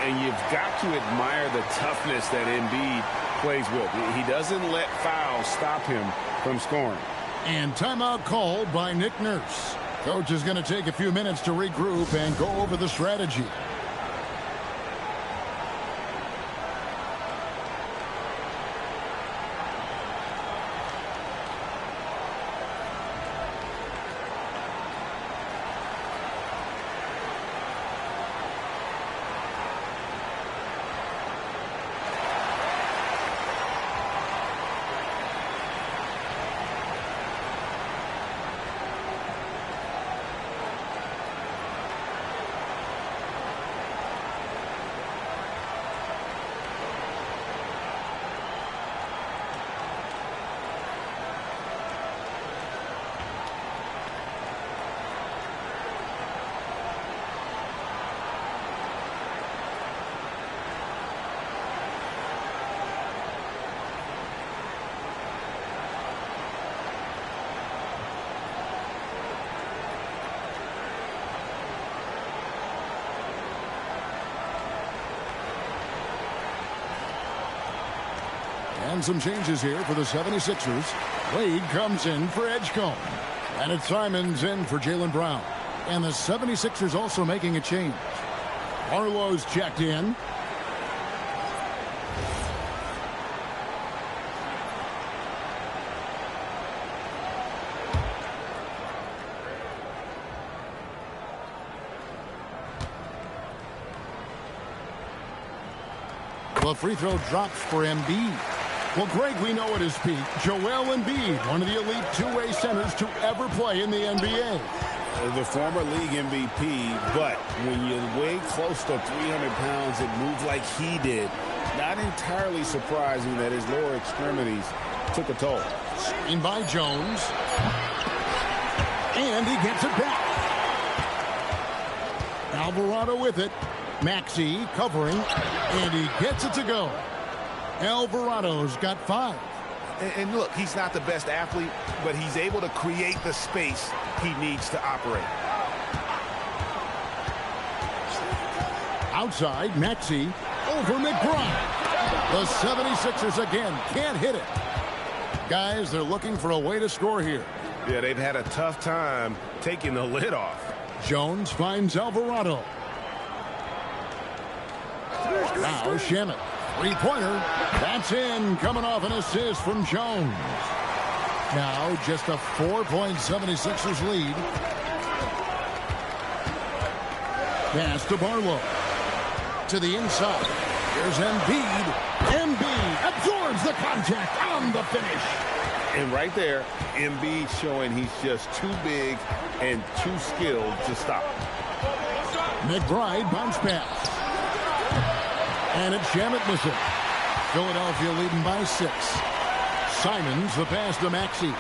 And you've got to admire the toughness that Embiid plays with. He doesn't let fouls stop him from scoring. And timeout called by Nick Nurse. Coach is going to take a few minutes to regroup and go over the strategy. And some changes here for the 76ers. Wade comes in for Edgecombe. And it's Simons in for Jaylen Brown. And the 76ers also making a change. Arlo's checked in. The free throw drops for Embiid. Well, Greg, we know at his peak, Joel Embiid, one of the elite two-way centers to ever play in the NBA. The former league MVP, but when you weigh close to 300 pounds and move like he did, not entirely surprising that his lower extremities took a toll. In by Jones. And he gets it back. Alvarado with it. Maxey covering, and he gets it to go. Alvarado's got 5. And look, he's not the best athlete, but he's able to create the space he needs to operate. Outside, Maxey over McBride. The 76ers again can't hit it. Guys, they're looking for a way to score here. Yeah, they've had a tough time taking the lid off. Jones finds Alvarado. Now Shamet. Three-pointer. That's in. Coming off an assist from Jones. Now just a 4-point 76ers lead. Pass to Barlow. To the inside. Here's Embiid. Embiid absorbs the contact on the finish. And right there, Embiid showing he's just too big and too skilled to stop. McBride bounce pass. And it's Shamet missing. Philadelphia leading by 6. Simons the pass to Maxey.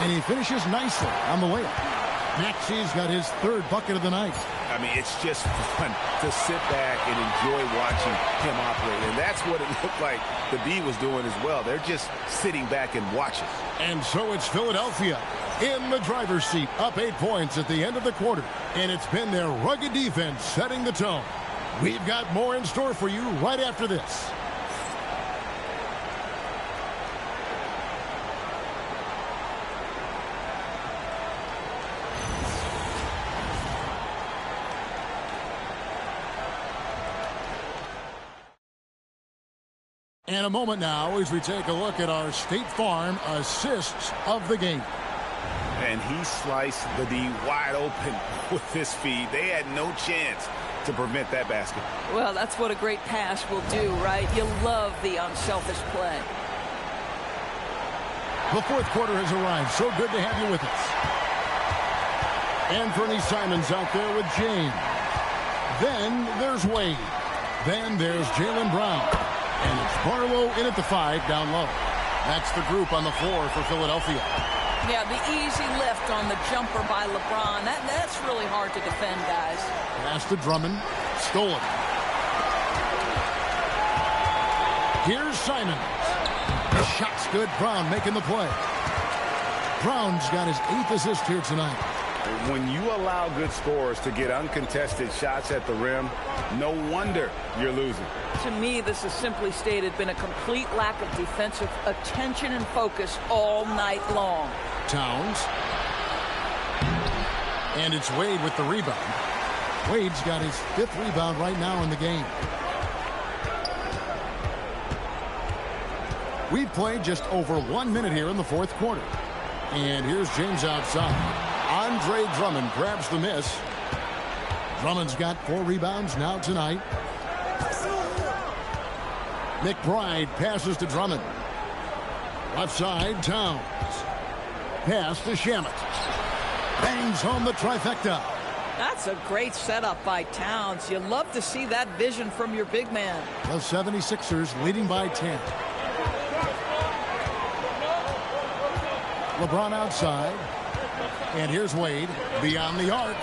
And he finishes nicely on the layup. Maxey's got his 3rd bucket of the night. I mean, it's just fun to sit back and enjoy watching him operate. And that's what it looked like the D was doing as well. They're just sitting back and watching. And so it's Philadelphia in the driver's seat, up 8 points at the end of the quarter. And it's been their rugged defense setting the tone. We've got more in store for you right after this. And a moment now as we take a look at our State Farm assists of the game. And he sliced the D wide open with this feed. They had no chance to prevent that basket. Well, that's what a great pass will do, right? You love the unselfish play. The 4th quarter has arrived. So good to have you with us. Anthony Simons out there with James. Then there's Wade. Then there's Jaylen Brown. And it's Barlow in at the 5 down low. That's the group on the floor for Philadelphia. Yeah, the easy lift on the jumper by LeBron. That's really hard to defend, guys. Pass to Drummond. Stolen. Here's Simons. The shot's good. Brown making the play. Brown's got his 8th assist here tonight. When you allow good scorers to get uncontested shots at the rim, no wonder you're losing. To me, this has simply stated been a complete lack of defensive attention and focus all night long. Towns. And it's Wade with the rebound. Wade's got his 5th rebound right now in the game. We've played just over 1 minute here in the 4th quarter. And here's James outside. Andre Drummond grabs the miss. Drummond's got 4 rebounds now tonight. McBride passes to Drummond. Left side, Towns. Pass to Shamet. Bangs home the trifecta. That's a great setup by Towns. You love to see that vision from your big man. The 76ers leading by 10. LeBron outside. And here's Wade beyond the arc.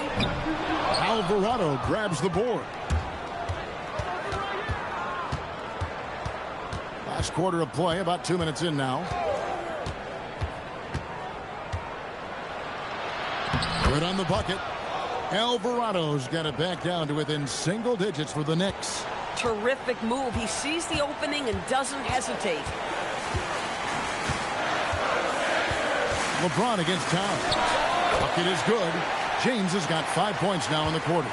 Alvarado grabs the board. Last quarter of play, about 2 minutes in now. Good on the bucket. Alvarado's got it back down to within single digits for the Knicks. Terrific move. He sees the opening and doesn't hesitate. LeBron against Towns. Bucket is good. James has got 5 points now in the quarter.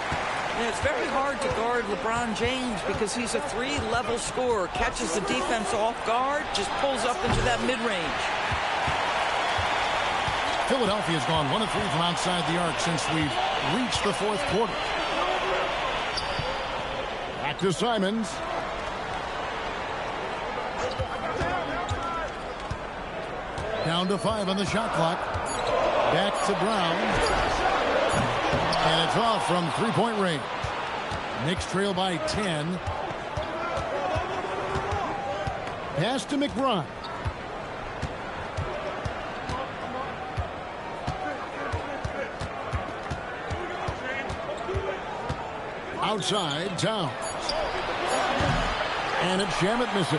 And it's very hard to guard LeBron James because he's a 3-level scorer. Catches the defense off guard, just pulls up into that mid-range. Philadelphia's gone 1 of 3 from outside the arc since we've reached the 4th quarter. Back to Simons. Down to 5 on the shot clock. Back to Brown. And it's off from 3-point range. Knicks trail by 10. Pass to McBride. Outside, Towns. And it's Shamet missing.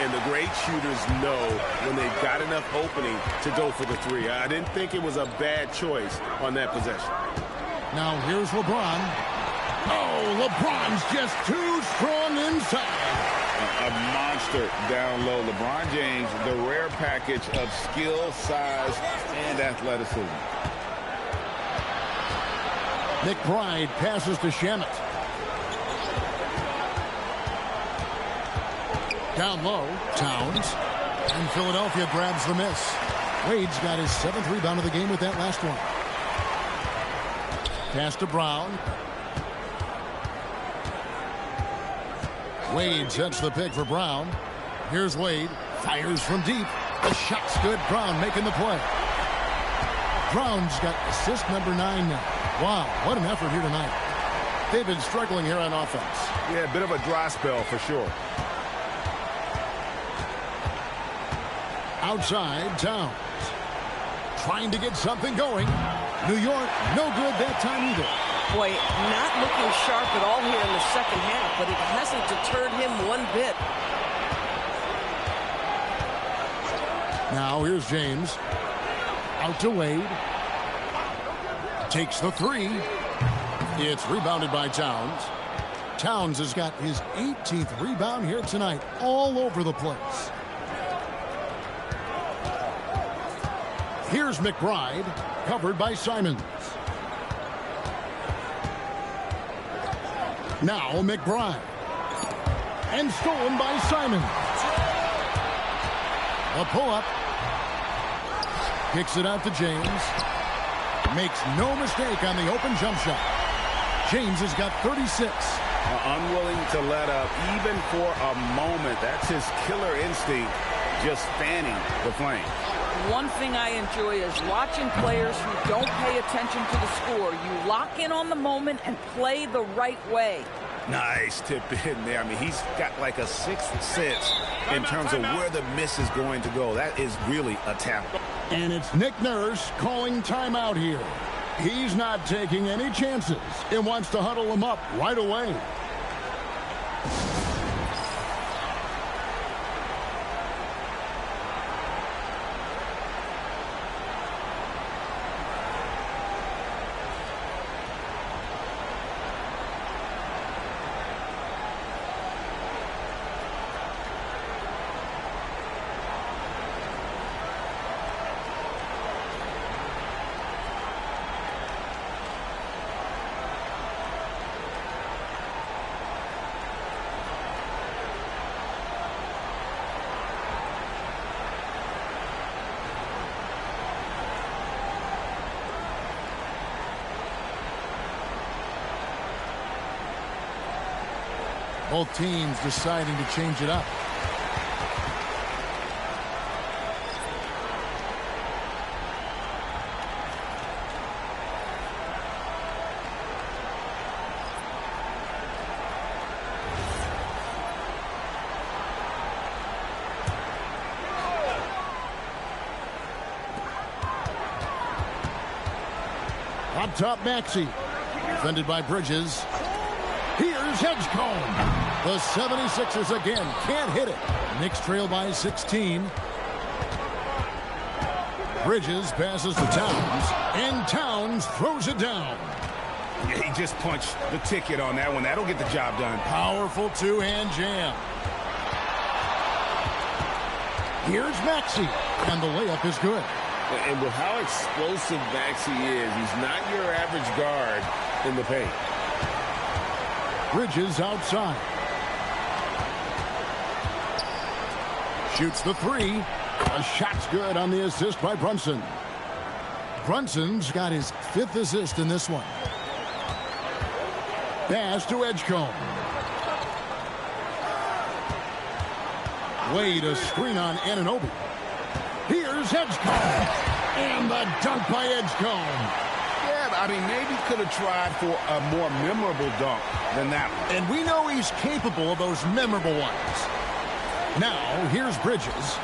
And the great shooters know when they've got enough opening to go for the 3. I didn't think it was a bad choice on that possession. Now here's LeBron. Oh, LeBron's just too strong inside. A monster down low. LeBron James, the rare package of skill, size, and athleticism. McBride passes to Shamet. Down low, Towns. And Philadelphia grabs the miss. Wade's got his 7th rebound of the game with that last one. Pass to Brown. Wade sets the pick for Brown. Here's Wade. Fires from deep. The shot's good. Brown making the play. Brown's got assist number 9 now. Wow, what an effort here tonight. They've been struggling here on offense. Yeah, a bit of a dry spell for sure. Outside, Towns. Trying to get something going. New York, no good that time either. Boy, not looking sharp at all here in the second half, but it hasn't deterred him one bit. Now here's James. Out to Wade. Takes the 3. It's rebounded by Towns. Towns has got his 18th rebound here tonight, all over the place. Here's McBride, covered by Simons. Now McBride. And stolen by Simons. A pull-up. Kicks it out to James. Makes no mistake on the open jump shot. James has got 36. Unwilling to let up even for a moment. That's his killer instinct, just fanning the flame. One thing I enjoy is watching players who don't pay attention to the score. You lock in on the moment and play the right way. Nice tip in there. I mean, he's got like a sixth sense in terms of where the miss is going to go. That is really a talent. And it's Nick Nurse calling timeout here. He's not taking any chances and wants to huddle him up right away. Both teams deciding to change it up. Up top, Maxey. Defended by Bridges. Here's Edgecombe. The 76ers again can't hit it. Knicks trail by 16. Bridges passes to Towns, and Towns throws it down. Yeah, he just punched the ticket on that one. That'll get the job done. Powerful two-hand jam. Here's Maxey, and the layup is good. And with how explosive Maxey is, he's not your average guard in the paint. Bridges outside. Shoots the 3. A shot's good on the assist by Brunson. Brunson's got his 5th assist in this one. Pass to Edgecombe. Wade, a screen on Anunoby. Here's Edgecombe. And the dunk by Edgecombe. Yeah, I mean, maybe could have tried for a more memorable dunk than that one. And we know he's capable of those memorable ones. Now, here's Bridges.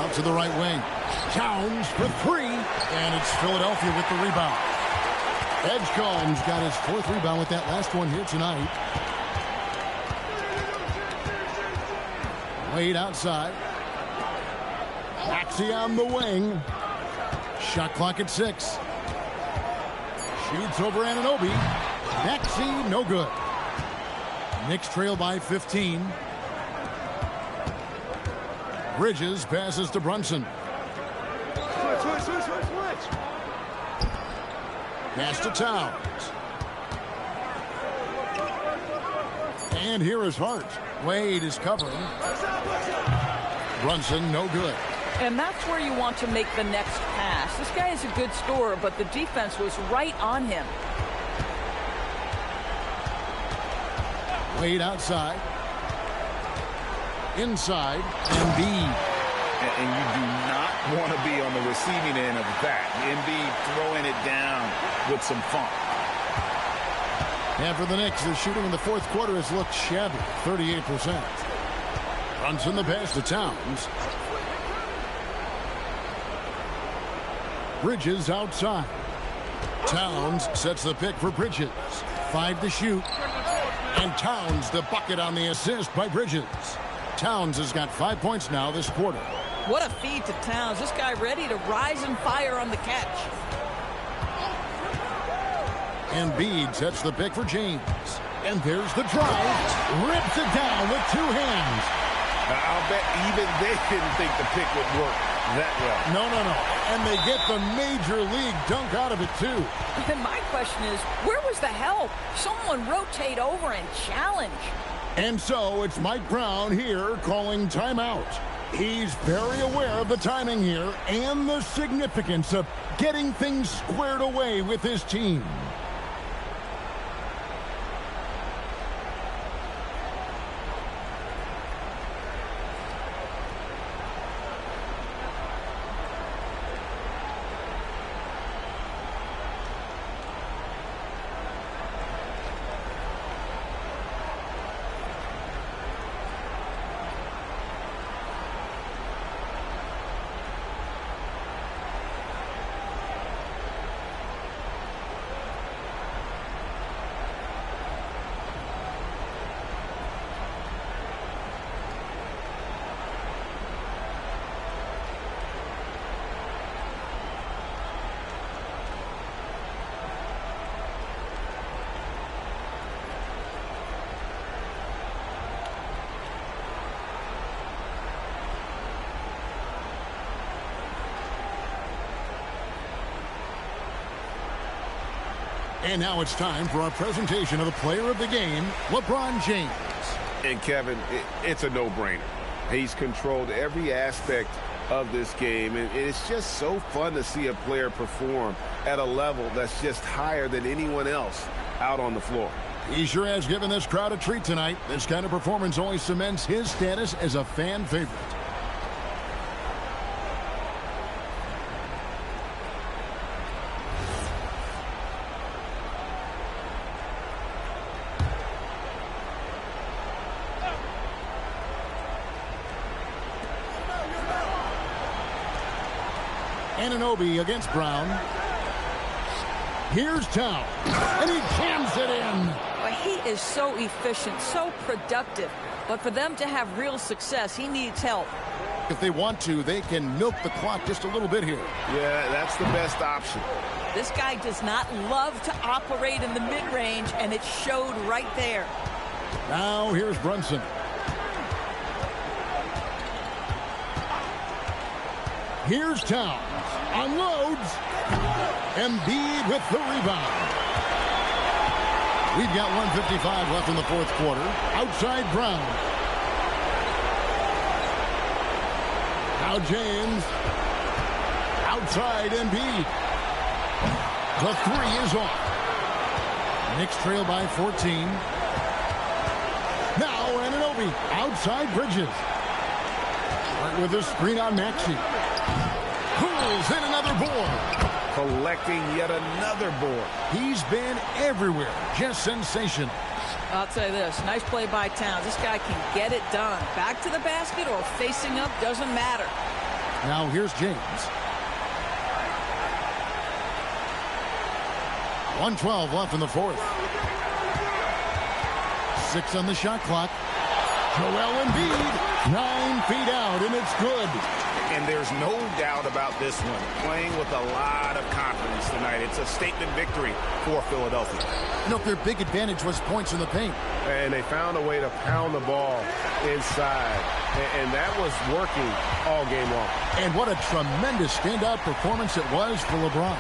Out to the right wing. Towns for 3. And it's Philadelphia with the rebound. Edgecombe's got his 4th rebound with that last one here tonight. Wade outside. Maxey on the wing. Shot clock at 6. Shoots over Anunoby. Maxey, no good. Knicks trail by 15. Bridges passes to Brunson. Switch. Pass to Towns. And here is Hart. Wade is covering. Brunson, no good. And that's where you want to make the next pass. This guy is a good scorer, but the defense was right on him. Wade outside. Inside, Embiid. And you do not want to be on the receiving end of that. Embiid throwing it down with some funk. And for the Knicks, the shooting in the fourth quarter has looked shabby, 38%. Brunson the pass to Towns. Bridges outside. Towns sets the pick for Bridges. 5 to shoot. And Towns the bucket on the assist by Bridges. Towns has got 5 points now this quarter. What a feed to Towns. This guy ready to rise and fire on the catch. Embiid sets the pick for James. And there's the drive. Rips it down with 2 hands. I'll bet even they didn't think the pick would work that well. No. And they get the major league dunk out of it, too. And my question is, where was the help? Someone rotate over and challenge. And so it's Mike Brown here calling timeout. He's very aware of the timing here and the significance of getting things squared away with his team. And now it's time for our presentation of the player of the game, LeBron James. And Kevin, it's a no-brainer. He's controlled every aspect of this game, and it's just so fun to see a player perform at a level that's just higher than anyone else out on the floor. He sure has given this crowd a treat tonight. This kind of performance only cements his status as a fan favorite. Anunoby against Brown. Here's Towns, and he jams it in. Well, he is so efficient, so productive. But for them to have real success, he needs help. If they want to, they can milk the clock just a little bit here. Yeah, that's the best option. This guy does not love to operate in the mid-range, and it showed right there. Now here's Brunson. Here's Towns. Unloads. Embiid with the rebound. We've got 1:55 left in the fourth quarter. Outside Brown. Now James. Outside Embiid. The three is off. Knicks trail by 14. Now Anunoby. Outside Bridges. Right with a screen on Maxey. Pulls in another board. Collecting yet another board. He's been everywhere. Just sensational. I'll tell you this. Nice play by Towns. This guy can get it done. Back to the basket or facing up, doesn't matter. Now here's James. 1:12 left in the fourth. 6 on the shot clock. Joel Embiid, 9 feet out, and it's good. And there's no doubt about this one. Playing with a lot of confidence tonight. It's a statement victory for Philadelphia. You know, their big advantage was points in the paint. And they found a way to pound the ball inside. And that was working all game long. And what a tremendous standout performance it was for LeBron.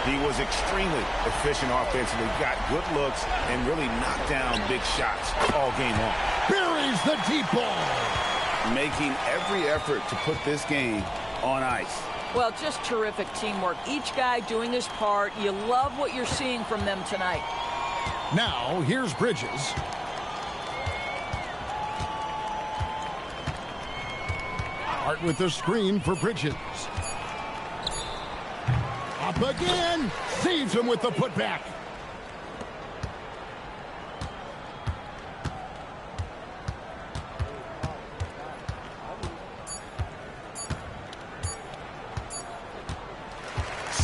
He was extremely efficient offensively, got good looks, and really knocked down big shots all game long. Buries the deep ball. Making every effort to put this game on ice. Well, just terrific teamwork. Each guy doing his part. You love what you're seeing from them tonight. Now, here's Bridges. Hart with the screen for Bridges. Up again. Saves him with the putback.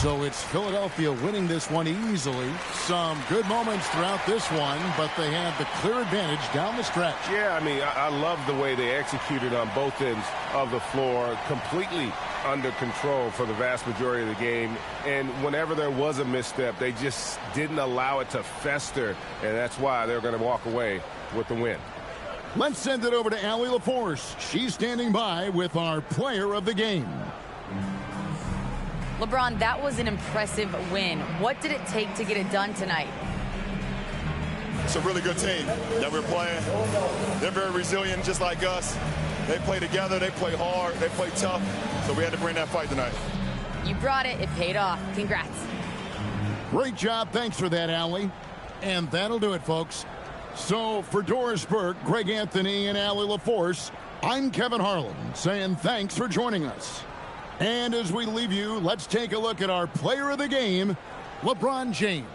So it's Philadelphia winning this one easily. Some good moments throughout this one, but they had the clear advantage down the stretch. Yeah, I mean, I love the way they executed on both ends of the floor, completely under control for the vast majority of the game. And whenever there was a misstep, they just didn't allow it to fester, and that's why they're going to walk away with the win. Let's send it over to Allie LaForce. She's standing by with our player of the game. LeBron, that was an impressive win. What did it take to get it done tonight? It's a really good team that we're playing. They're very resilient, just like us. They play together, they play hard, they play tough. So we had to bring that fight tonight. You brought it. It paid off. Congrats. Great job. Thanks for that, Allie. And that'll do it, folks. So for Doris Burke, Greg Anthony, and Allie LaForce, I'm Kevin Harlan saying thanks for joining us. And as we leave you, let's take a look at our player of the game, LeBron James.